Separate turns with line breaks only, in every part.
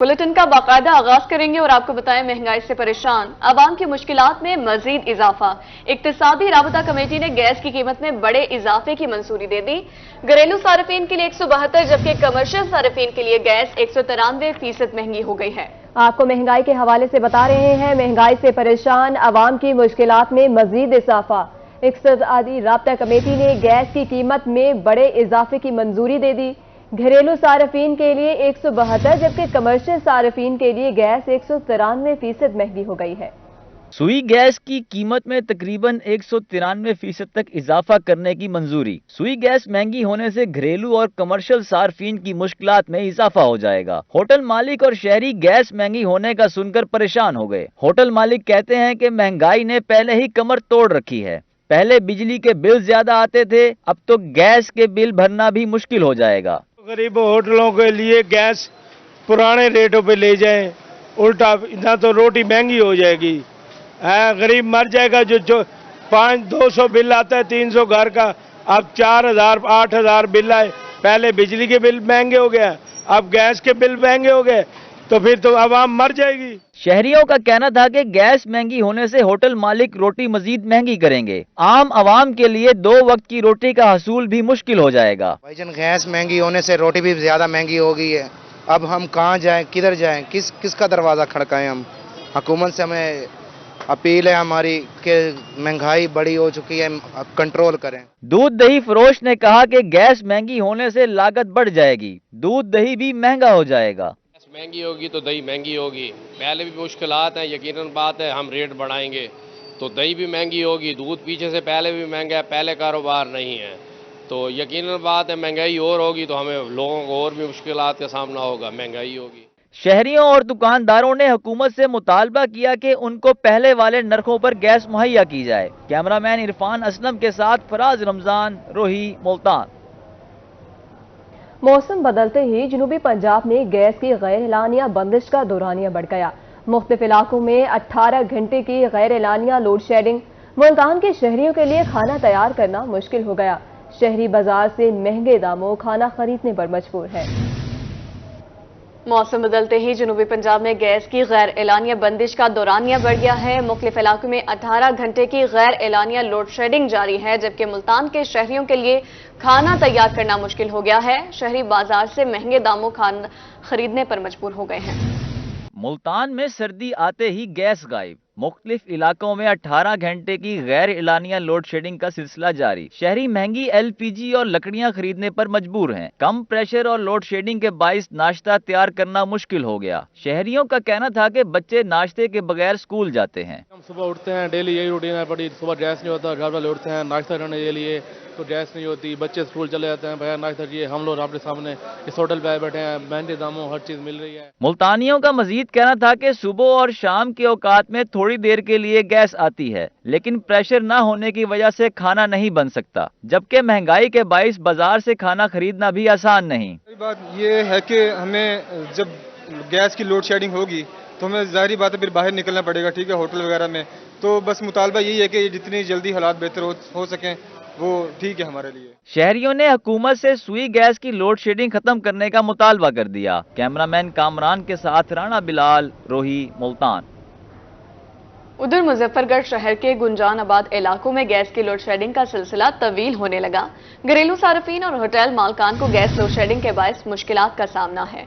Bulletin का बाकायदा आगाज करेंगे और आपको बताएं महंगाई से परेशान आवाम की मुश्किलात में मजीद इजाफा। इक्तिसादी राबता कमेटी ने गैस की कीमत में बड़े इजाफे की मंजूरी दे दी। घरेलू सार्फिन के लिए 172 जबकि कमर्शियल सार्फिन के लिए गैस 193% महंगी हो गई है।
आपको महंगाई के हवाले से बता रहे हैं, महंगाई से परेशान आवाम की मुश्किलात में मजीद इजाफा। इक्तिसादी राबता कमेटी ने गैस की कीमत में बड़े इजाफे की मंजूरी दे दी। घरेलू सार्फिन के लिए 172 जबकि कमर्शियल सार्फिन के लिए गैस 193% महंगी हो गई है।
सुई गैस की कीमत में तकरीबन 193% तक इजाफा करने की मंजूरी। सुई गैस महंगी होने से घरेलू और कमर्शियल सार्फिन की मुश्किलात में इजाफा हो जाएगा। होटल मालिक और शहरी गैस महंगी होने का सुनकर परेशान हो गए। होटल मालिक कहते हैं कि महंगाई ने पहले ही कमर तोड़ रखी है। पहले बिजली के बिल ज्यादा आते थे, अब तो गैस के बिल भरना भी मुश्किल हो जाएगा।
गरीब होटलों के लिए गैस पुराने रेटों पे ले जाएं, उल्टा ना तो रोटी महंगी हो जाएगी। गरीब मर जाएगा। जो 200 बिल आता है 300 घर का, अब 4000 8000 बिल आए। पहले बिजली के बिल महंगे हो गए, अब गैस के बिल महंगे हो गए, तो फिर तो आवाम मर जाएगी।
शहरियों का कहना था कि गैस महंगी होने से होटल मालिक रोटी मजीद महंगी करेंगे। आम आवाम के लिए 2 वक्त की रोटी का हसूल भी मुश्किल हो जाएगा।
भाईजान, गैस महंगी होने से रोटी भी ज्यादा महंगी हो गई है। अब हम कहाँ जाएं, किधर जाएं, किसका दरवाजा खड़काएं हम? हुकूमत से हमें अपील है हमारी कि महंगाई बड़ी हो चुकी है, कंट्रोल करें।
दूध दही फरोश ने कहा कि गैस महंगी होने से लागत बढ़ जाएगी, दूध दही भी महंगा हो जाएगा।
महंगी होगी तो दही महंगी होगी। पहले भी मुश्किलात हैं, यकीनन बात है हम रेट बढ़ाएंगे तो दही भी महंगी होगी। दूध पीछे से पहले भी महंगा है, पहले कारोबार नहीं है, तो यकीनन बात है महंगाई और होगी तो हमें लोगों को और भी मुश्किलात का सामना होगा। महंगाई होगी।
शहरियों और दुकानदारों ने हुकूमत से मुतालबा किया कि उनको पहले वाले नरखों पर गैस मुहैया की जाए। कैमरामैन इरफान असलम के साथ फराज रमजान, रोही, मुल्तान।
मौसम बदलते ही जनूबी पंजाब में गैस की गैर एलानिया बंदिश का दौरानिया बढ़ गया। मुख्तलिफ इलाकों में 18 घंटे की गैर एलानिया लोड शेडिंग। मुल्तान के शहरियों के लिए खाना तैयार करना मुश्किल हो गया। शहरी बाजार से महंगे दामों खाना खरीदने पर मजबूर है।
मौसम बदलते ही जनूबी पंजाब में गैस की गैर एलानिया बंदिश का दौरानिया बढ़ गया है। मुख्तलिफ इलाकों में 18 घंटे की गैर एलानिया लोड शेडिंग जारी है, जबकि मुल्तान के शहरियों के लिए खाना तैयार करना मुश्किल हो गया है। शहरी बाजार से महंगे दामों खाना खरीदने पर मजबूर हो गए हैं।
मुल्तान में सर्दी आते ही गैस गायब। मुख्तलिफ इलाकों में 18 घंटे की गैर एलानिया लोड शेडिंग का सिलसिला जारी। शहरी महंगी LPG और लकड़ियां खरीदने पर मजबूर हैं। कम प्रेशर और लोड शेडिंग के बाइस नाश्ता तैयार करना मुश्किल हो गया। शहरियों का कहना था कि बच्चे नाश्ते के बगैर स्कूल जाते हैं।
हम सुबह उठते हैं, डेली यही रूटीन है, बड़ी सुबह गैस नहीं होता, घर वाले उठते हैं नाश्ता करने के लिए तो गैस नहीं होती, बच्चे स्कूल चले जाते हैं, भैया नाश्ता चाहिए। हम लोग आपके सामने इस होटल पे आए बैठे हैं, महंगे दामों हर चीज मिल रही है।
मुल्तानियों का मजीद कहना था कि सुबह और शाम के औकात में थोड़ी देर के लिए गैस आती है, लेकिन प्रेशर न होने की वजह से खाना नहीं बन सकता, जबकि महंगाई के बाइस बाजार से खाना खरीदना भी आसान नहीं।
बात ये है कि हमें जब गैस की लोड शेडिंग होगी तो हमें ज़ाहिरी बात है फिर बाहर निकलना पड़ेगा, ठीक है, होटल वगैरह में। तो बस मुतालबा यही है कि जितनी जल्दी हालात बेहतर हो सकें वो ठीक है हमारे लिए।
शहरियों ने हुकूमत से सुई गैस की लोड शेडिंग खत्म करने का मुतालबा कर दिया। कैमरामैन कामरान के साथ राणा बिलाल, रोही, मुल्तान।
उधर मुजफ्फरगढ़ शहर के गुंजानाबाद इलाकों में गैस की लोड शेडिंग का सिलसिला तवील होने लगा। घरेलू सार्फिन और होटल मालकान को गैस लोड शेडिंग के बायस मुश्किलात का सामना है।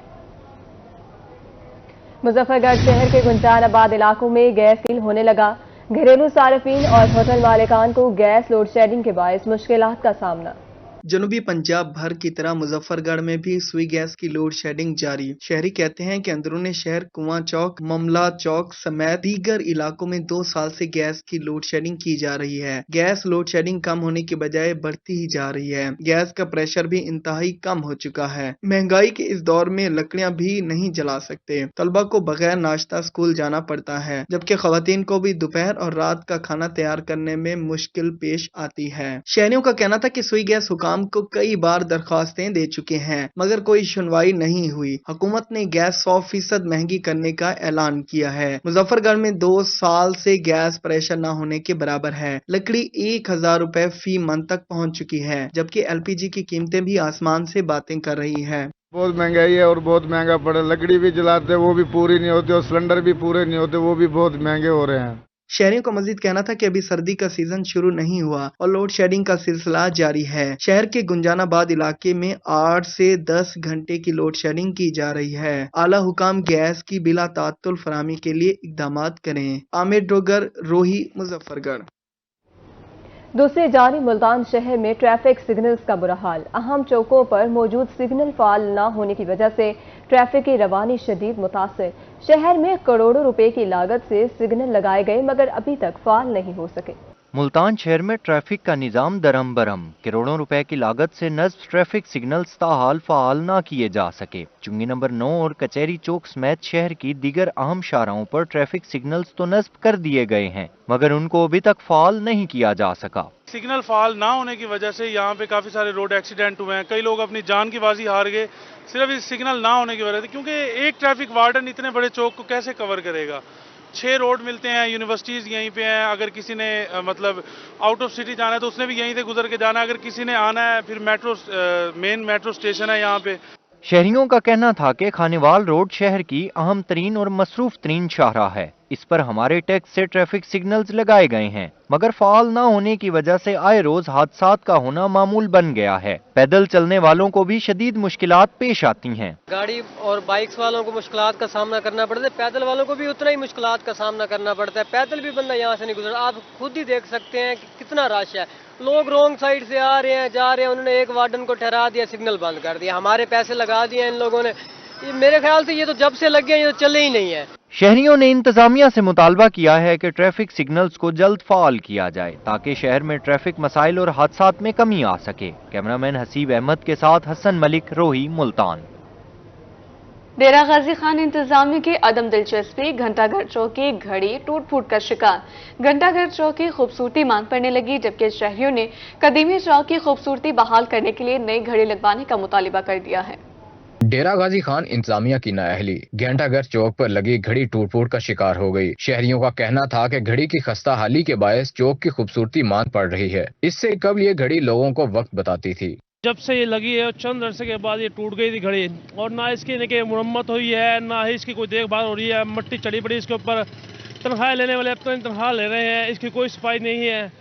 मुजफ्फरगढ़ शहर के गुंजानाबाद इलाकों में गैस लीक होने लगा। घरेलू सार्फिन और होटल मालिकान को गैस लोड शेडिंग के बायस मुश्किलात का सामना।
जनूबी पंजाब भर की तरह मुजफ्फरगढ़ में भी सुई गैस की लोड शेडिंग जारी। शहरी कहते हैं कि अंदरूनी शहर कुआं चौक, ममला चौक समेत दीगर इलाकों में 2 साल से गैस की लोड शेडिंग की जा रही है। गैस लोड शेडिंग कम होने की बजाय बढ़ती ही जा रही है। गैस का प्रेशर भी इंतहाई कम हो चुका है। महंगाई के इस दौर में लकड़ियां भी नहीं जला सकते। तलबा को बगैर नाश्ता स्कूल जाना पड़ता है, जबकि खवातीन को भी दोपहर और रात का खाना तैयार करने में मुश्किल पेश आती है। शहरियों का कहना था कि सुई गैस को कई बार दरखास्तें दे चुके हैं, मगर कोई सुनवाई नहीं हुई। हुकूमत ने गैस 100% महंगी करने का ऐलान किया है। मुजफ्फरगढ़ में 2 साल से गैस प्रेशर न होने के बराबर है। लकड़ी 1000 रुपए फी मन तक पहुंच चुकी है, जबकि LPG की कीमतें भी आसमान से बातें कर रही है।
बहुत महंगाई है और बहुत महंगा पड़ा, लकड़ी भी जलाते वो भी पूरी नहीं होती और सिलेंडर भी पूरे नहीं होते, वो भी बहुत महंगे हो रहे हैं।
शहरियों का मजीद कहना था कि अभी सर्दी का सीजन शुरू नहीं हुआ और लोड शेडिंग का सिलसिला जारी है। शहर के गुंजानाबाद इलाके में 8 से 10 घंटे की लोड शेडिंग की जा रही है। आला हुकाम गैस की बिला तात्तुल फराहमी के लिए इक़दामात करें। आमिर डोगर, रोही, मुजफ्फरगढ़।
दूसरी जानिब मुल्तान शहर में ट्रैफिक सिग्नल्स का बुरा हाल। अहम चौकों पर मौजूद सिग्नल फाल न होने की वजह से ट्रैफिक की रवानी शदीद मुतासिर। शहर में करोड़ों रुपए की लागत से सिग्नल लगाए गए मगर अभी तक फाल नहीं हो सके।
मुल्तान शहर में ट्रैफिक का निज़ाम दरम बरम। करोड़ों रुपए की लागत से नस्ब ट्रैफिक सिग्नल्स ताहाल फ़ाल ना किए जा सके। चुंगी नंबर 9 और कचहरी चौक समेत शहर की दीगर अहम शाहराहों पर ट्रैफिक सिग्नल्स तो नस्ब कर दिए गए हैं मगर उनको अभी तक फ़ाल नहीं किया जा सका।
सिग्नल फाल ना होने की वजह से यहाँ पे काफ़ी सारे रोड एक्सीडेंट हुए हैं, कई लोग अपनी जान की बाजी हार गए सिर्फ इस सिग्नल ना होने की वजह से, क्योंकि एक ट्रैफिक वार्डन इतने बड़े चौक को कैसे कवर करेगा। 6 रोड मिलते हैं, यूनिवर्सिटीज़ यहीं पे हैं, अगर किसी ने मतलब आउट ऑफ सिटी जाना है तो उसने भी यहीं से गुजर के जाना है, अगर किसी ने आना है फिर मेन मेट्रो स्टेशन है यहाँ पे।
शहरियों का कहना था कि खानेवाल रोड शहर की अहम तरीन और मसरूफ तरीन शाहराह है। इस पर हमारे टैक्स से ट्रैफिक सिग्नल्स लगाए गए हैं मगर फाल न होने की वजह से आए रोज हादसात का होना मामूल बन गया है। पैदल चलने वालों को भी शदीद मुश्किलात पेश आती हैं।
गाड़ी और बाइक्स वालों को मुश्किलात का सामना करना पड़ता है, पैदल वालों को भी उतना ही मुश्किलात का सामना करना पड़ता है। पैदल भी बंदा यहाँ से नहीं गुजर, आप खुद ही देख सकते हैं कि कितना रश है। लोग रॉन्ग साइड से आ रहे हैं, जा रहे हैं, उन्होंने एक वार्डन को ठहरा दिया, सिग्नल बंद कर दिया, हमारे पैसे लगा दिए इन लोगों ने। मेरे ख्याल से ये तो जब से लग गए ये तो चले ही नहीं है।
शहरियों ने इंतजामिया से मुतालबा किया है कि ट्रैफिक सिग्नल्स को जल्द फाल किया जाए ताकि शहर में ट्रैफिक मसाइल और हादसात में कमी आ सके। कैमरामैन हसीब अहमद के साथ हसन मलिक, रोही, मुल्तान।
डेरा गाजी खान इंतजामिया की अदम दिलचस्पी, घंटाघर चौक की घड़ी टूट फूट का शिकार। घंटाघर चौक की खूबसूरती मांग पड़ने लगी जबकि शहरियों ने कदीमी चौक की खूबसूरती बहाल करने के लिए नई घड़ी लगवाने का मुतालिबा कर दिया है।
डेरा गाजी खान इंतजामिया की नाअहली, घंटाघर चौक पर लगी घड़ी टूट फूट का शिकार हो गई। शहरियों का कहना था कि घड़ी की खस्ता हाली के बायस चौक की खूबसूरती मांद पड़ रही है। इससे कबल ये घड़ी लोगों को वक्त बताती थी।
जब से ये लगी है चंद अरसे के बाद ये टूट गई थी घड़ी और ना इसकी मुरम्मत हुई है ना ही इसकी कोई देखभाल हो रही है। मिट्टी चढ़ी पड़ी इसके ऊपर, तनख्वाह लेने वाले अब तो तनख्वाह ले रहे हैं, इसकी कोई सफाई नहीं है।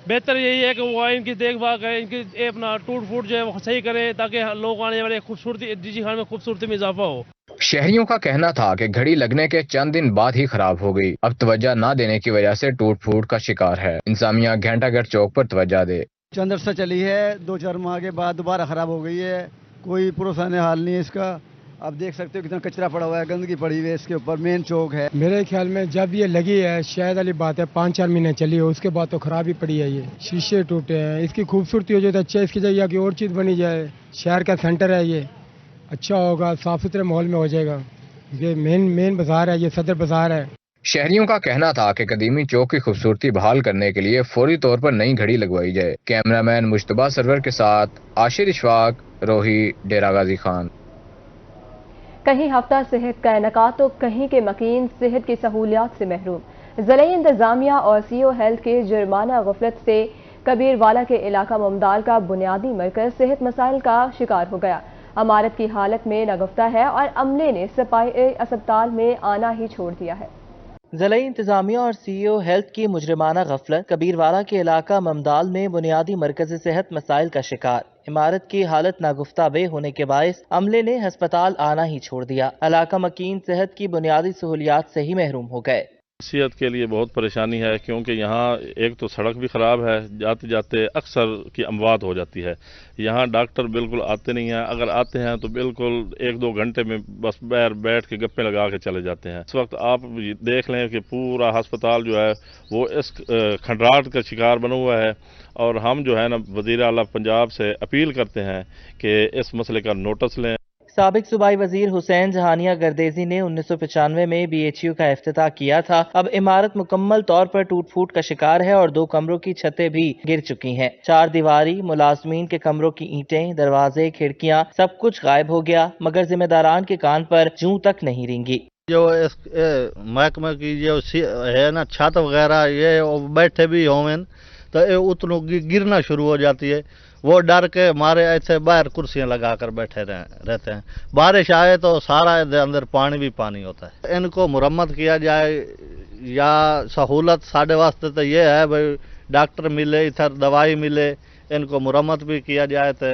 बेहतर यही है कि वो इनकी देखभाल करें, इनकी अपना टूट फूट जो है वो सही करें ताकि लोग आने वाले खूबसूरती डीजी खान में खूबसूरती में इजाफा हो।
शहरियों का कहना था कि घड़ी लगने के चंद दिन बाद ही खराब हो गई, अब तवज्जो न देने की वजह से टूट फूट का शिकार है। इंतजामिया घंटाघर चौक पर तवज्जो दे।
चंद अरसा चली है, 2-4 माह के बाद दोबारा खराब हो गई है, कोई पुरसाने हाल नहीं है इसका। आप देख सकते हो कितना कचरा पड़ा हुआ है, गंदगी पड़ी हुई है इसके ऊपर। मेन चौक है,
मेरे ख्याल में जब ये लगी है शायद वाली बात है 5-4 महीने चली हो, उसके बाद तो खराब ही पड़ी है। ये शीशे टूटे हैं, इसकी खूबसूरती हो जाए तो अच्छा, इसकी जगह की और चीज़ बनी जाए। शहर का सेंटर है, ये अच्छा होगा, साफ सुथरे माहौल में हो जाएगा। ये मेन बाजार है, ये सदर बाजार है।
शहरियों का कहना था कि कदीमी चौक की खूबसूरती बहाल करने के लिए फौरी तौर पर नई घड़ी लगवाई जाए। कैमरामैन मुश्तबा सरवर के साथ आशिर इशफाक, रोही, डेरा गाजी खान।
कहीं हफ्ता सेहत का इनेकाद तो कहीं के मकीन सेहत की सहूलियात से महरूम। ज़िले इंतजामिया और सीओ हेल्थ के जुर्माना गफलत से कबीरवाला के इलाका ममदाल का बुनियादी मरकज सेहत मसाइल का शिकार हो गया। अमारत की हालत में नगफ्ता है और अमले ने सफाई अस्पताल में आना ही छोड़ दिया है।
ज़िला इंतजामिया और सीईओ हेल्थ की मुजरिमाना गफलत कबीरवाला के इलाका ममदाल में बुनियादी मरकज सेहत मसाइल का शिकार। इमारत की हालत नागुफ्ता बे होने के बायस अमले ने अस्पताल आना ही छोड़ दिया। इलाका मकीन सेहत की बुनियादी सहूलियात से ही महरूम हो गए।
सेहत के लिए बहुत परेशानी है क्योंकि यहाँ एक तो सड़क भी ख़राब है, जाते जाते अक्सर की अमवात हो जाती है। यहाँ डॉक्टर बिल्कुल आते नहीं हैं, अगर आते हैं तो बिल्कुल 1-2 घंटे में बस बाहर बैठ के गप्पे लगा के चले जाते हैं। इस वक्त आप देख लें कि पूरा अस्पताल जो है वो इस खंडराट का शिकार बना हुआ है और हम जो है ना वज़ीर आला पंजाब से अपील करते हैं कि इस मसले का नोटिस लें।
साबिक सूबाई वजीर हुसैन जहानिया गर्देजी ने 1995 में BHU का इफ्तिताह किया था। अब इमारत मुकम्मल तौर पर टूट फूट का शिकार है और 2 कमरों की छतें भी गिर चुकी हैं। 4 दीवारी, मुलाजमीन के कमरों की ईंटें, दरवाजे, खिड़कियां सब कुछ गायब हो गया मगर जिम्मेदारान के कान पर जूं तक नहीं रेंगी।
जो इस महकमे की जो है ना छत वगैरह ये बैठे भी हों तो ये उतनों गिरना शुरू हो जाती है। वो डर के मारे ऐसे बाहर कुर्सियां लगाकर बैठे रहते हैं। बारिश आए तो सारा अंदर पानी भी पानी होता है। इनको मुरम्मत किया जाए या सहूलत साढ़े वास्ते तो ये है भाई डॉक्टर मिले, इधर दवाई मिले, इनको मुरम्मत भी किया जाए तो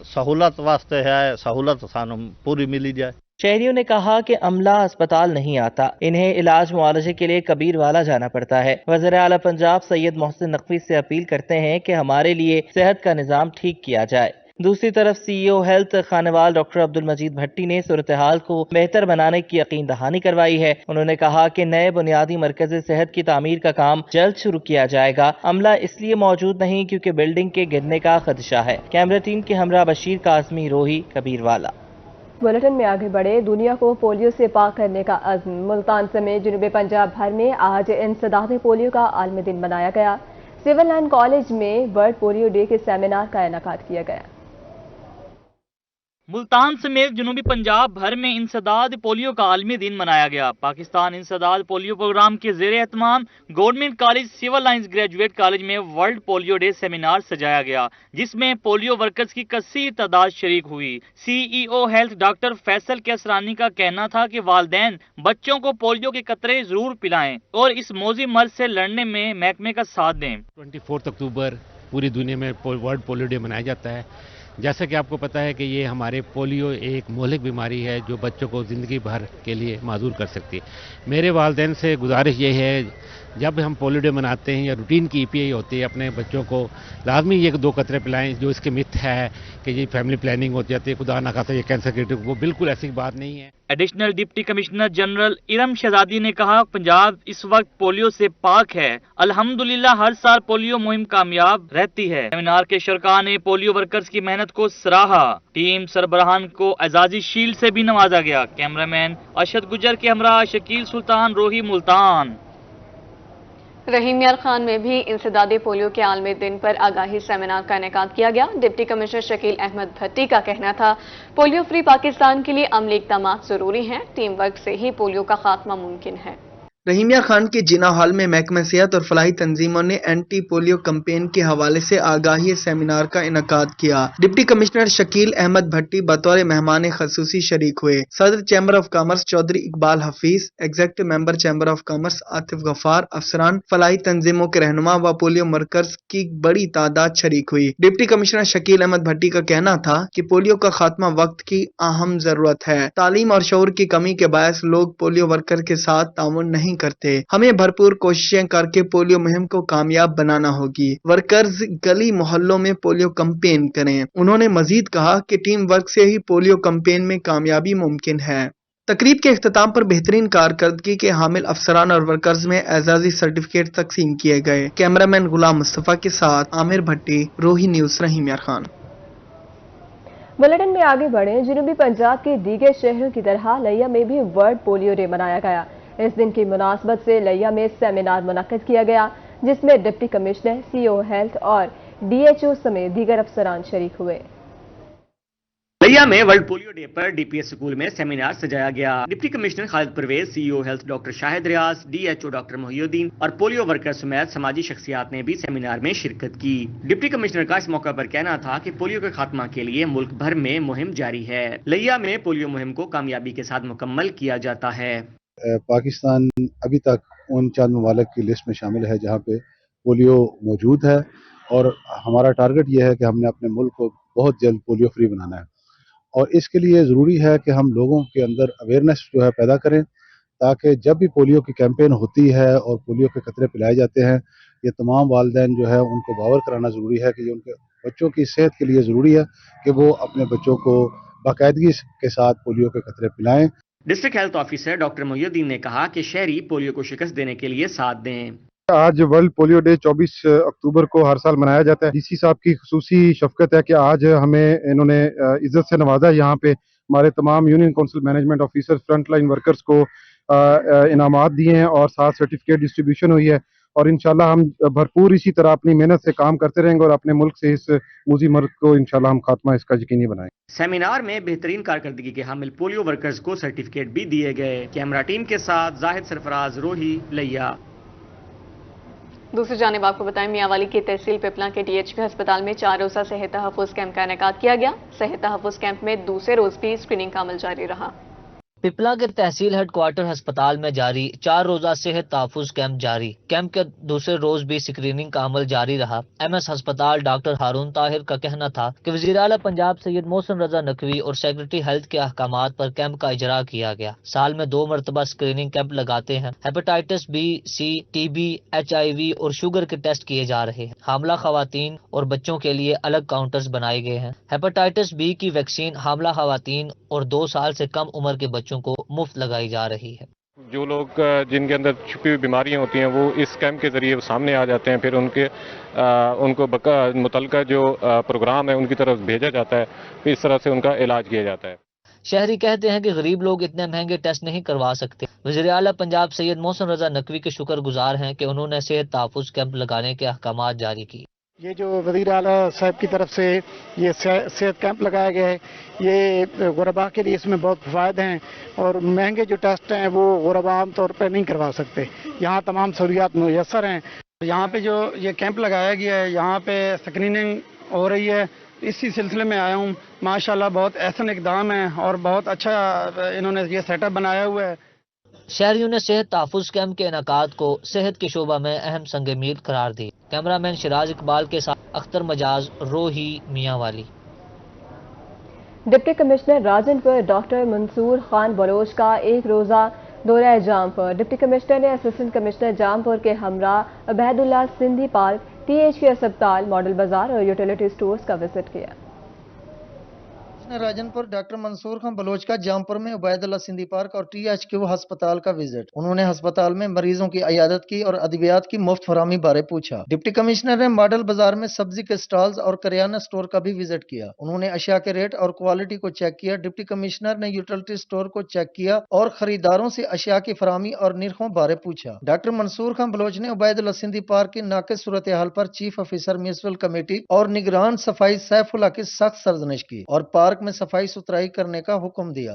सहूलत वास्ते है, सहूलत सानू पूरी मिली जाए।
शहरियों ने कहा कि अमला अस्पताल नहीं आता, इन्हें इलाज मुआलजे के लिए कबीरवाला जाना पड़ता है। वज़ीर आला पंजाब सैयद मोहसिन नकवी से अपील करते हैं कि हमारे लिए सेहत का निज़ाम ठीक किया जाए। दूसरी तरफ CEO health Khanewal doctor Abdul Majeed Bhatti ने सूरत हाल को बेहतर बनाने की यकीन दहानी करवाई है। उन्होंने कहा कि नए बुनियादी मरकज़ सेहत की तामीर का काम जल्द शुरू किया जाएगा। अमला इसलिए मौजूद नहीं क्योंकि बिल्डिंग के गिरने का खदशा है। कैमरा टीम के हमरा बशीर काज़मी, रोही, कबीरवाला।
बुलेटिन में आगे बढ़े। दुनिया को पोलियो से पाक करने का अज़्म। मुल्तान समेत जनूबी पंजाब भर में आज इंसदाद पोलियो का आलमी दिन मनाया गया। सिविल लाइन कॉलेज में वर्ल्ड पोलियो डे के सेमिनार का इनेकाद किया गया।
मुल्तान समेत जनूबी पंजाब भर में इंसदाद पोलियो का आलमी दिन मनाया गया। पाकिस्तान इंसदाद पोलियो प्रोग्राम के ज़ेरे एहतमाम government college civil lines graduate college में वर्ल्ड पोलियो डे सेमिनार सजाया गया, जिसमें पोलियो वर्कर्स की कसीर तादाद शरीक हुई। CEO health doctor Faisal Kaisrani का कहना था कि वालिदैन बच्चों को पोलियो के कतरे जरूर पिलाएं और इस मौजी मर्ज से लड़ने में महकमे का साथ दें।
24 अक्टूबर पूरी दुनिया में वर्ल्ड पोलियो डे मनाया जाता है। जैसा कि आपको पता है कि ये हमारे पोलियो एक मोहलिक बीमारी है जो बच्चों को ज़िंदगी भर के लिए माजूर कर सकती है। मेरे वालिदैन से गुजारिश ये है, जब हम पोलियो डे मनाते हैं या रूटीन की EPI होती है, अपने बच्चों को लाजमी ये 2 कतरे पिलाएं। जो इसके मिथ है कि ये फैमिली प्लानिंग हो जाती है, खुदा ना खाता ये कैंसर क्रिटिक, वो बिल्कुल ऐसी बात नहीं है।
Additional deputy commissioner general Iram शहजादी ने कहा, पंजाब इस वक्त पोलियो से पाक है। अल्हम्दुलिल्लाह हर साल पोलियो मुहिम कामयाब रहती है। सेमिनार के शरका ने पोलियो वर्कर्स की मेहनत को सराहा। टीम सरबराहान को एजाजी शील्ड से भी नवाजा गया। कैमरामैन अरशद गुजर के हमरा शकील सुल्तान, रोही, मुल्तान।
रहीम यार खान में भी इंसदादी पोलियो के आलमी दिन पर आगाही सेमिनार का इनेकाद किया गया। डिप्टी कमिश्नर शकील अहमद भट्टी का कहना था, पोलियो फ्री पाकिस्तान के लिए अमली इक़दाम जरूरी हैं। टीम वर्क से ही पोलियो का खात्मा मुमकिन है।
रहीमिया खान के जिना हॉल में महकमा सेहत और फलाही तंजीमों ने एंटी पोलियो कैंपेन के हवाले से आगाही सेमिनार का इनकाद किया। डिप्टी कमिश्नर शकील अहमद भट्टी बतौर मेहमान खसूसी शरीक हुए। सदर chamber of commerce Chaudhry Iqbal Hafeez, executive member chamber of commerce Atif Ghaffar, अफसरान, फलाही तंजीमों के रहनुमा व पोलियो मरकज की बड़ी तादाद शरीक हुई। डिप्टी कमिश्नर शकील अहमद भट्टी का कहना था कि पोलियो का खात्मा वक्त की अहम जरूरत है। तालीम और शऊर की कमी के बायस लोग पोलियो वर्कर के साथ ताउन नहीं करते। हमें भरपूर कोशिशें करके पोलियो मुहिम को कामयाब बनाना होगी। वर्कर्स गली मोहल्लों में पोलियो कैंपेन करें। उन्होंने मजीद कहा कि टीम वर्क से ही पोलियो कैंपेन में कामयाबी मुमकिन है। तकरीब के इख्तिताम पर बेहतरीन कारकर्दगी के हामिल अफसरान और वर्कर्स में एजाजी सर्टिफिकेट तकसीम किए गए। कैमरामैन गुलाम मुस्तफा के साथ आमिर भट्टी, रोही न्यूज, रहीम यार खान।
बुलेटिन में आगे बढ़े। जनूबी पंजाब के दीगर शहरों की तरह लिया में भी वर्ल्ड पोलियो डे मनाया गया। इस दिन की मुनासबत से लिया में सेमिनार मुनक्किद किया गया, जिसमें डिप्टी कमिश्नर, CEO हेल्थ और DHO समेत दीगर अफसरान शरीक हुए।
लिया में वर्ल्ड पोलियो डे पर DPS स्कूल में सेमिनार सजाया गया। Deputy commissioner Khalid Pervez, CEO health doctor Shahid Riaz, DHO doctor Mohiuddin और पोलियो वर्कर समेत समाजी शख्सियात ने भी सेमिनार में शिरकत की। डिप्टी कमिश्नर का इस मौके पर कहना था कि पोलियो के खात्मा के लिए मुल्क भर में मुहिम जारी है। लिया में पोलियो मुहिम को कामयाबी के साथ मुकम्मल किया जाता है।
पाकिस्तान अभी तक उन चंद ममालिक की लिस्ट में शामिल है जहाँ पे पोलियो मौजूद है, और हमारा टारगेट ये है कि हमने अपने मुल्क को बहुत जल्द पोलियो फ्री बनाना है। और इसके लिए ज़रूरी है कि हम लोगों के अंदर अवेयरनेस जो है पैदा करें, ताकि जब भी पोलियो की कैंपेन होती है और पोलियो के कतरे पिलाए जाते हैं, ये तमाम वालिदैन जो है उनको बावर कराना ज़रूरी है कि ये उनके बच्चों की सेहत के लिए ज़रूरी है कि वो अपने बच्चों को बाकायदगी के साथ पोलियो के कतरे पिलाएं।
District health officer doctor Mohiuddin ने कहा कि शहरी पोलियो को शिकस्त देने के लिए साथ दें।
आज वर्ल्ड पोलियो डे 24 अक्टूबर को हर साल मनाया जाता है। डीसी साहब की खुसूसी शफकत है कि आज हमें इन्होंने इज्जत से नवाजा। यहाँ पे हमारे तमाम union council management officers, front line workers को इनामात दिए हैं और साथ सर्टिफिकेट डिस्ट्रीब्यूशन हुई है। और इंशाल्लाह हम भरपूर इसी तरह अपनी मेहनत से काम करते रहेंगे और अपने मुल्क से इस मूजी मर्द को इंशाल्लाह हम खात्मा इसका यकीनी बनाएंगे।
सेमिनार में बेहतरीन कारकर्दगी के हामिल पोलियो वर्कर्स को सर्टिफिकेट भी दिए गए। कैमरा टीम के साथ जाहिद सरफराज, रोही, लिया।
दूसरी जानिब आपको बताएं, मियांवाली की तहसील पिपला के DHP अस्पताल में 4 रोज़ा सेहत तहफ़्फ़ुज़ कैंप का इनेकाद किया गया। सेहत तहफ़्फ़ुज़ कैंप में दूसरे रोज भी स्क्रीनिंग का अमल जारी रहा।
पिपला के तहसील हेडक्वार्टर अस्पताल में जारी 4 रोजा सेहत तहफ़्फ़ुज़ कैंप जारी। कैंप के दूसरे रोज भी स्क्रीनिंग का अमल जारी रहा। MS अस्पताल डॉक्टर हारून ताहिर का कहना था कि वज़ीर आला पंजाब सैयद मोहसिन रजा नकवी और सेक्रेटरी हेल्थ के अहकामात पर कैंप का इजरा किया गया। साल में 2 मरतबा स्क्रीनिंग कैंप लगाते हैं। Hepatitis B, C, TB, HIV और शुगर के टेस्ट किए जा रहे हैं। हामला खवातीन और बच्चों के लिए अलग काउंटर्स बनाए गए हैं। हेपेटाइटिस B की वैक्सीन हामला खवातीन और 2 साल से कम उम्र के बच्चों को मुफ्त लगाई जा रही है।
जो लोग जिनके अंदर छुपी हुई बीमारियां होती हैं वो इस कैंप के जरिए सामने आ जाते हैं, फिर उनको मुतलका जो प्रोग्राम है उनकी तरफ भेजा जाता है, फिर इस तरह से उनका इलाज किया जाता है।
शहरी कहते हैं कि गरीब लोग इतने महंगे टेस्ट नहीं करवा सकते। वज़ीर आला पंजाब सैयद मोहसिन रजा नकवी के शुक्रगुजार हैं कि उन्होंने सेहत तहफ़्फ़ुज़ कैंप लगाने के अहकामात जारी किए।
ये जो वज़ीर आला साहब की तरफ से ये सेहत कैंप लगाया गया है, ये गुरबा के लिए इसमें बहुत फ़ायदे हैं और महंगे जो टेस्ट हैं वो गुरबा आम तौर पर नहीं करवा सकते। यहाँ तमाम सहूलियात मुयस्सर हैं। यहाँ पे जो ये कैंप लगाया गया है, यहाँ पे स्क्रीनिंग हो रही है, इसी सिलसिले में आया हूँ। माशाल्लाह बहुत एहसन इक़दाम है और बहुत अच्छा इन्होंने ये सेटअप बनाया हुआ है।
शहरियों ने सेहत तहफ़्फ़ुज़ कैंप के इनेकाद को सेहत के शोबा में अहम संग मील करार दी। कैमरामैन शिराज इकबाल के साथ Akhtar Majaz, Rohi, Mianwali.
Deputy commissioner Rajanpur doctor Mansoor Khan Baloch का 1 रोज़ा दौरा जामपुर। डिप्टी कमिश्नर ने असिस्टेंट कमिश्नर जामपुर के हमरा अबैदुल्ला सिंधी पार्क, THK अस्पताल, मॉडल बाजार और यूटिलिटी स्टोर्स का विजिट किया।
राजनपुर डॉक्टर मंसूर खान बलोच का जामपुर में उबैदुल्ला सिंधी पार्क और THK अस्पताल का विजिट। उन्होंने अस्पताल में मरीजों की इयादत की और अद्वियात की मुफ्त फरामी बारे पूछा। डिप्टी कमिश्नर ने मॉडल बाजार में सब्जी के स्टॉल्स और करियाना स्टोर का भी विजिट किया। उन्होंने अशिया के रेट और क्वालिटी को चेक किया। डिप्टी कमिश्नर ने यूटिलिटी स्टोर को चेक किया और खरीदारों से अशिया की फरामी और निर्खों बारे पूछा। डॉक्टर मंसूर खान बलोच ने उबैदुल्ला सिंधी पार्क की नाक़िस सूरत हाल पर चीफ ऑफिसर म्युनिसिपल कमेटी और निगरान सफाई सैफुल्लाह की सख्त सरजनिश की और पार्क में सफाई सुथराई करने का हुक्म दिया।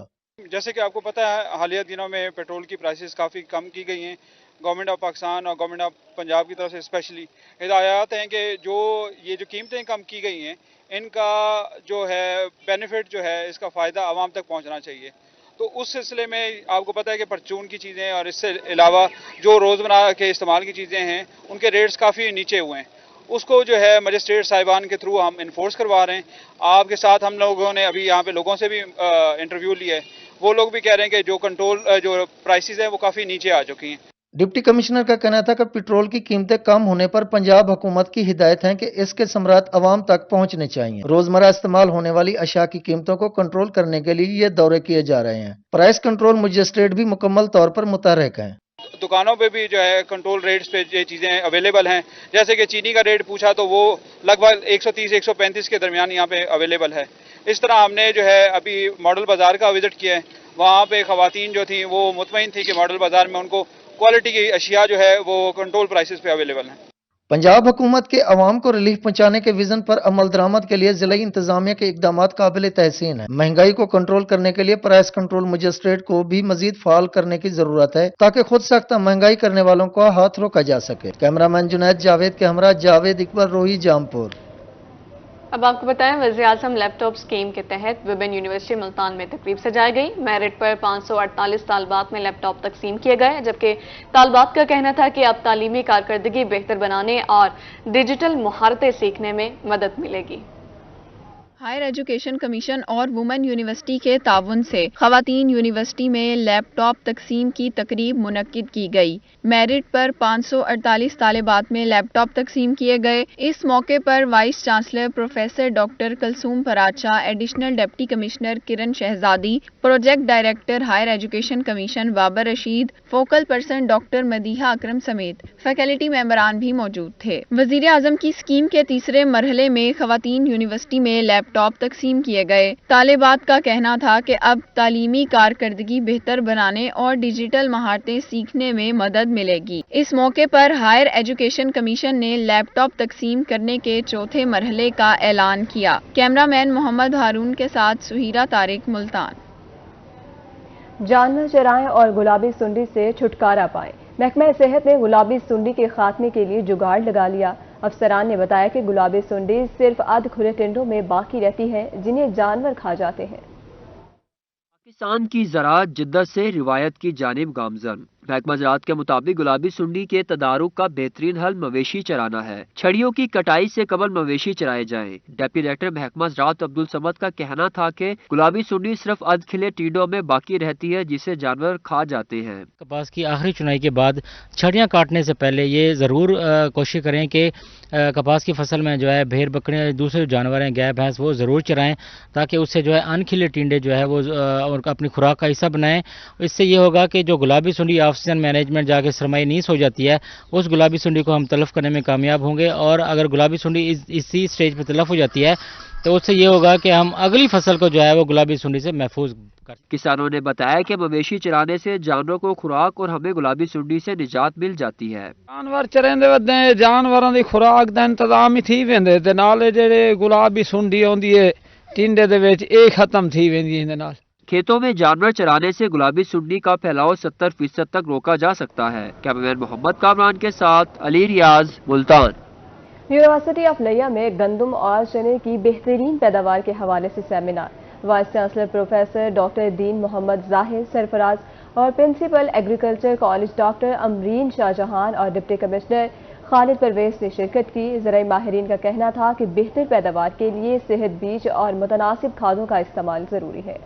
जैसे कि आपको पता है, हालिया दिनों में पेट्रोल की प्राइसेस काफ़ी कम की गई हैं। गवर्नमेंट ऑफ पाकिस्तान और गवर्नमेंट ऑफ पंजाब की तरफ से स्पेशली हिदायत हैं कि ये जो कीमतें कम की गई हैं, इनका जो है बेनिफिट जो है, इसका फ़ायदा आवाम तक पहुंचना चाहिए। तो उस सिलसिले में आपको पता है कि परचून की चीज़ें और इससे अलावा जो रोज़मर्रा के इस्तेमाल की चीज़ें हैं, उनके रेट्स काफ़ी नीचे हुए हैं। उसको जो है मजिस्ट्रेट साहिबान के थ्रू हम इन्फोर्स करवा रहे हैं। आपके साथ हम लोगों ने अभी यहाँ पे लोगों से भी इंटरव्यू लिया है। वो लोग भी कह रहे हैं कि जो प्राइसेस हैं वो काफ़ी नीचे आ चुकी हैं।
डिप्टी कमिश्नर का कहना था कि पेट्रोल की कीमतें कम होने पर पंजाब हुकूमत की हिदायत है कि इसके समरात अवाम तक पहुँचने चाहिए। रोजमर्रा इस्तेमाल होने वाली अशिया की कीमतों को कंट्रोल करने के लिए ये दौरे किए जा रहे हैं। प्राइस कंट्रोल मजिस्ट्रेट भी मुकम्मल तौर पर मुतहर्रिक है।
दुकानों पे भी जो है कंट्रोल रेट्स पे ये चीज़ें अवेलेबल हैं। जैसे कि चीनी का रेट पूछा तो वो लगभग 130-135 के दरमियान यहाँ पे अवेलेबल है। इस तरह हमने जो है अभी मॉडल बाज़ार का विज़िट किया है। वहाँ पे ख़वातीन जो थी वो मुतमईन थी कि मॉडल बाज़ार में उनको क्वालिटी की अशिया जो है वो कंट्रोल प्राइसेस पे अवेलेबल हैं।
पंजाब हुकूमत के अवाम को रिलीफ पहुंचाने के विजन पर अमल दरामद के लिए जिला इंतजामिया के इकदाम काबिल तहसीन है। महंगाई को कंट्रोल करने के लिए प्राइस कंट्रोल मजिस्ट्रेट को भी मजीद फाल करने की जरूरत है ताकि खुद सख्त महंगाई करने वालों को हाथ रोका जा सके। कैमरामैन जुनैद जावेद के हमरा जावेद इकबाल, रोही, जामपुर।
अब आपको बताएं, वज़ीर-ए-आज़म लैपटॉप स्कीम के तहत विभिन्न यूनिवर्सिटी मुल्तान में तकरीब सजाई गई। मेरिट पर 548 तालबात में लैपटॉप तकसीम किए गए, जबकि तालबात का कहना था कि अब तालीमी कारकर्दगी बेहतर बनाने और डिजिटल महारतें सीखने में मदद मिलेगी।
हायर एजुकेशन कमीशन और वुमेन यूनिवर्सिटी के ताउन से खवातीन यूनिवर्सिटी में लैपटॉप तकसीम की तकरीब मुनक्किद की गई। मेरिट पर 548 तालिबात में लैपटॉप तकसीम किए गए। इस मौके पर vice chancellor professor doctor Kalsoom Faracha, additional deputy commissioner Kiran Shahzadi, project director higher education commission Babar Rasheed, focal person doctor Madiha Akram समेत फैकल्टी मेंबरान भी मौजूद थे। वज़ीर-ए-आज़म की स्कीम के तीसरे मरहले में खवातीन यूनिवर्सिटी में लैपटॉप तकसीम किए गए। तालिबात का कहना था कि अब तालीमी कारकर्दगी बेहतर बनाने और डिजिटल महारतें सीखने में मदद मिलेगी। इस मौके पर हायर एजुकेशन कमीशन ने लैपटॉप तकसीम करने के चौथे मरहले का ऐलान किया। कैमरामैन मोहम्मद हारून के साथ सुहीरा तारिक, मुल्तान।
जानवर चराएं और गुलाबी सुंडी से छुटकारा पाएं। محکمہ صحت نے گلابی سنڈی کے خاتمے کے لیے جگاڑ لگا لیا۔ افسران نے بتایا کہ گلابی سنڈی صرف ادھ کھلے ٹنڈوں میں باقی رہتی ہے جنہیں جانور کھا جاتے ہیں۔
پاکستان کی زراعت جدت سے روایت کی جانب گامزن۔ محکمہ زراعت کے مطابق گلابی سنڈی کے تدارک کا بہترین حل مویشی چرانا ہے۔ چھڑیوں کی کٹائی سے قبل مویشی چرائے جائیں۔ ڈپٹی ڈائریکٹر محکمہ زراعت عبدالصمد کا کہنا تھا کہ گلابی سنڈی صرف ادھ کھلے ٹینڈوں میں باقی رہتی ہے جسے جانور کھا جاتے ہیں۔
کپاس کی آخری چنائی کے بعد چھڑیاں کاٹنے سے پہلے یہ ضرور کوشش کریں کہ کپاس کی فصل میں جو ہے بھیڑ بکریاں دوسرے جانور ہیں گائے بھینس وہ ضرور چرائیں تاکہ اس سے جو ہے ان کھلے ٹینڈے جو ہے وہ اپنی خوراک کا حصہ بنائیں۔ اس سے یہ ہوگا کہ جو گلابی سنڈی آکسیجن مینجمنٹ جا کے سرمائی نیس ہو جاتی ہے اس گلابی سنڈی کو ہم تلف کرنے میں کامیاب ہوں گے، اور اگر گلابی سنڈی اسی سٹیج پہ تلف ہو جاتی ہے تو اس سے یہ ہوگا کہ ہم اگلی فصل کو جو ہے وہ گلابی سنڈی سے محفوظ کر۔
کسانوں نے بتایا کہ مویشی چرانے سے جانوروں کو خوراک اور ہمیں گلابی سنڈی سے نجات مل جاتی ہے۔
جانور چرندے ودے جانوراں دی خوراک دا انتظام ہی تھی ویندے تے نالے جڑے گلابی سنڈی ہوندی ہے ٹینڈے دے وچ اے ختم تھی ویندی ہے نال۔
کھیتوں میں جانور چرانے سے گلابی سنڈی کا پھیلاؤ 70% تک روکا جا سکتا ہے۔ کیمرمین محمد کامران کے ساتھ علی ریاض، ملتان۔
یونیورسٹی آف لیا میں گندم اور چنے کی بہترین پیداوار کے حوالے سے seminar. Vice chancellor professor doctor Deen Muhammad Zahir Sarfraz اور principal agriculture college doctor Amreen Shah Jahan اور ڈپٹی کمشنر خالد پرویز نے شرکت کی۔ زرعی ماہرین کا کہنا تھا کہ بہتر پیداوار کے لیے صحت بیج اور متناسب کھادوں کا استعمال ضروری ہے۔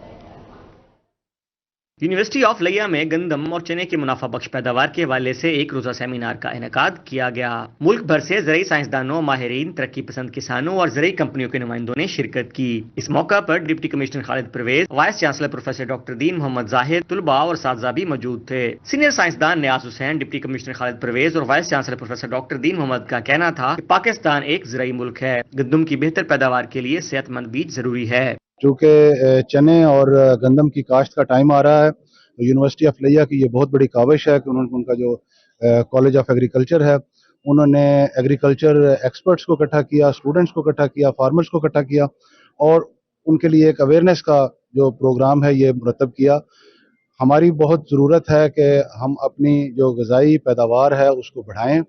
یونیورسٹی آف لیا میں گندم اور چنے کی منافع بخش پیداوار کے حوالے سے ایک روزہ سیمینار کا انعقاد کیا گیا۔ ملک بھر سے زرعی سائنسدانوں، ماہرین، ترقی پسند کسانوں اور زرعی کمپنیوں کے نمائندوں نے شرکت کی۔ اس موقع پر deputy commissioner Khalid Pervaiz, vice chancellor professor doctor Deen Muhammad Zahir, طلباء اور اساتذہ بھی موجود تھے۔ سینئر سائنسدان نیاز حسین، ڈپٹی کمشنر خالد پرویز اور vice chancellor professor doctor Deen Muhammad کا کہنا تھا کہ پاکستان ایک زرعی ملک ہے، گندم کی بہتر پیداوار کے لیے صحت مند بیج ضروری ہے۔
چونکہ چنے اور گندم کی کاشت کا ٹائم آ رہا ہے، یونیورسٹی آف لیا کی یہ بہت بڑی کاوش ہے کہ ان کا جو کالج آف ایگریکلچر ہے انہوں نے ایگریکلچر ایکسپرٹس کو اکٹھا کیا، اسٹوڈنٹس کو اکٹھا کیا، فارمرز کو اکٹھا کیا اور ان کے لیے ایک اویئرنیس کا جو پروگرام ہے یہ مرتب کیا۔ ہماری بہت ضرورت ہے کہ ہم اپنی جو غذائی پیداوار ہے اس کو بڑھائیں،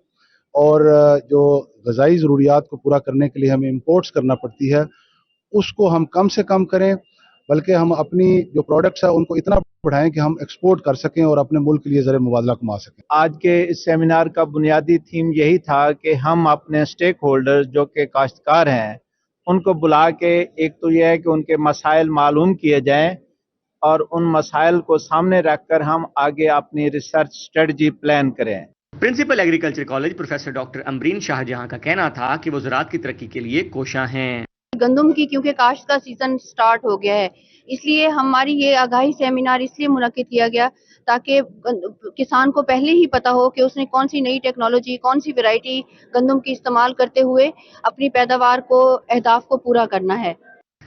اور جو غذائی ضروریات کو پورا کرنے کے لیے ہمیں امپورٹس کرنا پڑتی ہے اس کو ہم کم سے کم کریں، بلکہ ہم اپنی جو پروڈکٹس ہیں ان کو اتنا بڑھائیں کہ ہم ایکسپورٹ کر سکیں اور اپنے ملک کے لیے زر مبادلہ کما سکیں۔
آج کے اس سیمینار کا بنیادی تھیم یہی تھا کہ ہم اپنے سٹیک ہولڈرز جو کہ کاشتکار ہیں ان کو بلا کے ایک تو یہ ہے کہ ان کے مسائل معلوم کیے جائیں اور ان مسائل کو سامنے رکھ کر ہم آگے اپنی ریسرچ سٹریٹجی پلان کریں۔
Principal agriculture college professor doctor Amreen Shah Jahan کا کہنا تھا کہ وہ زراعت کی ترقی کے لیے کوشاں ہیں۔
گندم کی کیونکہ کاشت کا سیزن سٹارٹ ہو گیا ہے، اس لیے ہماری یہ آگاہی سیمینار اس لیے منعقد کیا گیا تاکہ کسان کو پہلے ہی پتا ہو کہ اس نے کون سی نئی ٹیکنالوجی، کون سی ویرائٹی گندم کی استعمال کرتے ہوئے اپنی پیداوار کو، اہداف کو پورا کرنا ہے۔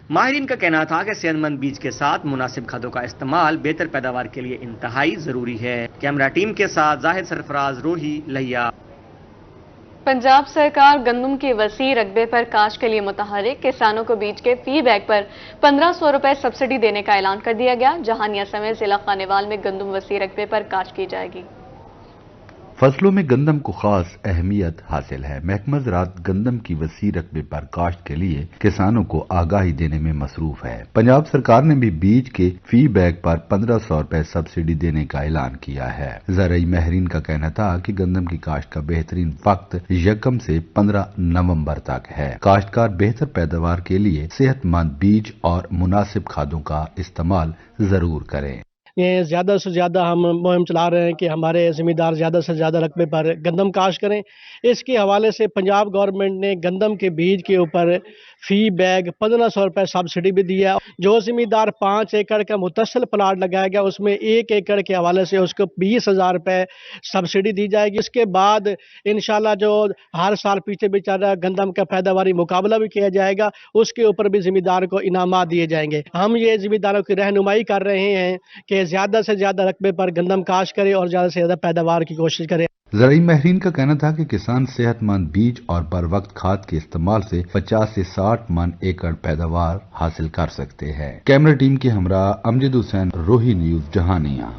ماہرین کا کہنا تھا کہ صحت مند بیج کے ساتھ مناسب کھادوں کا استعمال بہتر پیداوار کے لیے انتہائی ضروری ہے۔ کیمرہ ٹیم کے ساتھ زاہد سرفراز، روہی، لیا۔
پنجاب سرکار گندم کے وسیع رقبے پر کاشت کے لیے متحرک، کسانوں کو بیج کے فی بیگ پر 1500 روپے سبسڈی دینے کا اعلان کر دیا گیا۔ جہانیہ سمیت ضلع خانیوال میں گندم وسیع رقبے پر کاشت کی جائے گی۔
فصلوں میں گندم کو خاص اہمیت حاصل ہے۔ محکمہ زراعت گندم کی وسیع رقبے پر کاشت کے لیے کسانوں کو آگاہی دینے میں مصروف ہے۔ پنجاب سرکار نے بھی بیج کے فی بیگ پر 1500 روپے سبسڈی دینے کا اعلان کیا ہے۔ زرعی ماہرین کا کہنا تھا کہ گندم کی کاشت کا بہترین وقت 1 سے 15 نومبر تک ہے۔ کاشتکار بہتر پیداوار کے لیے صحت مند بیج اور مناسب کھادوں کا استعمال ضرور کریں۔
یہ زیادہ سے زیادہ ہم مہم چلا رہے ہیں کہ ہمارے زمیندار زیادہ سے زیادہ رقبے پر گندم کاشت کریں۔ اس کے حوالے سے پنجاب گورنمنٹ نے گندم کے بیج کے اوپر فی بیگ 1500 روپے سبسڈی بھی دیا۔ جو زمیندار 5 ایکڑ کا متصل پلاٹ لگایا گیا اس میں 1 ایکڑ کے حوالے سے اس کو 20,000 روپے سبسڈی دی جائے گی۔ اس کے بعد انشاءاللہ جو ہر سال پیچھے بھی چل رہا گندم کا پیداواری مقابلہ بھی کیا جائے گا، اس کے اوپر بھی زمیندار کو انعامات دیے جائیں گے۔ ہم یہ زمینداروں کی رہنمائی کر رہے ہیں کہ زیادہ سے زیادہ رقبے پر گندم کاشت کرے اور زیادہ سے زیادہ پیداوار کی کوشش کرے۔
زرعی ماہرین کا کہنا تھا کہ کسان صحت مند بیج اور بر وقت کھاد کے استعمال سے 50 سے 60 من ایکڑ پیداوار حاصل کر سکتے ہیں۔ کیمرہ ٹیم کے ہمراہ امجد حسین، روہی نیوز، جہانیہ۔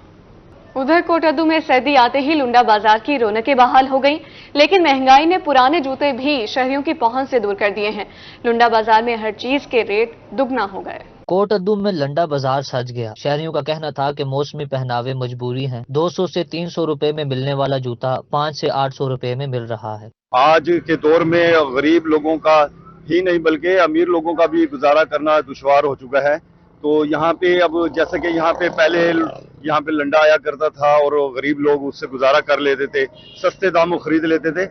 उधर कोटद्दू में सर्दी आते ही लुंडा बाजार की रौनकें बहाल हो गई, लेकिन महंगाई ने पुराने जूते भी शहरियों की पहुंच से दूर कर दिए हैं। लुंडा बाजार में हर चीज के रेट दुगना हो गए।
कोटद्दू में लंडा बाजार सज गया। शहरियों का कहना था कि मौसमी पहनावे मजबूरी हैं। 200 से 300 रुपए में मिलने वाला जूता 5 से 800 रुपए में मिल रहा है।
आज के दौर में गरीब लोगों का ही नहीं बल्कि अमीर लोगों का भी गुजारा करना दुश्वार हो चुका है। तो यहाँ पे अब जैसे कि यहाँ पे पहले यहाँ पे लंडा आया करता था और गरीब लोग उससे गुजारा कर लेते थे, सस्ते दामों खरीद लेते थे,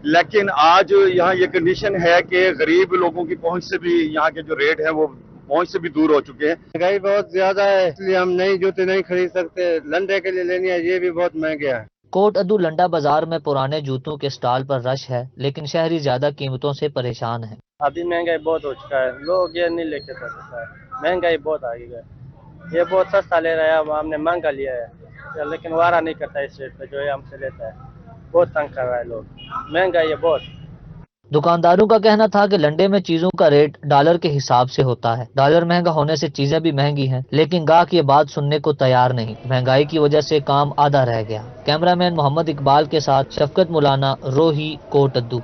लेकिन आज यहाँ ये कंडीशन है कि गरीब लोगों की पहुंच से भी यहाँ के जो रेट है वो पहुंच से भी दूर हो चुके हैं।
महंगाई बहुत ज्यादा है, इसलिए हम नई जूते नहीं खरीद सकते। लंडे के लिए लेनी है, ये भी बहुत महंगे है।
कोटद्दू लंडा बाजार में पुराने जूतों के स्टॉल पर रश है, लेकिन शहरी ज्यादा कीमतों से परेशान है।
अभी महंगाई बहुत हो चुका है, लोग ये नहीं लेके जा सकता है, महंगाई बहुत आ गई है। ये बहुत सस्ता ले रहा है, अब हमने महंगा लिया है, लेकिन वारा नहीं करता इस रेट पे जो ये हमसे लेता है। बहुत तंग कर रहा है लोग, महंगाई है बहुत।
दुकानदारों का कहना था कि लंडे में चीजों का रेट डॉलर के हिसाब से होता है। डॉलर महंगा होने से चीजें भी महंगी हैं, लेकिन गाहक ये बात सुनने को तैयार नहीं। महंगाई की वजह से काम आधा रह गया। कैमरामैन मोहम्मद इकबाल के साथ शफकत मुलाना, रोही, कोटद्दू।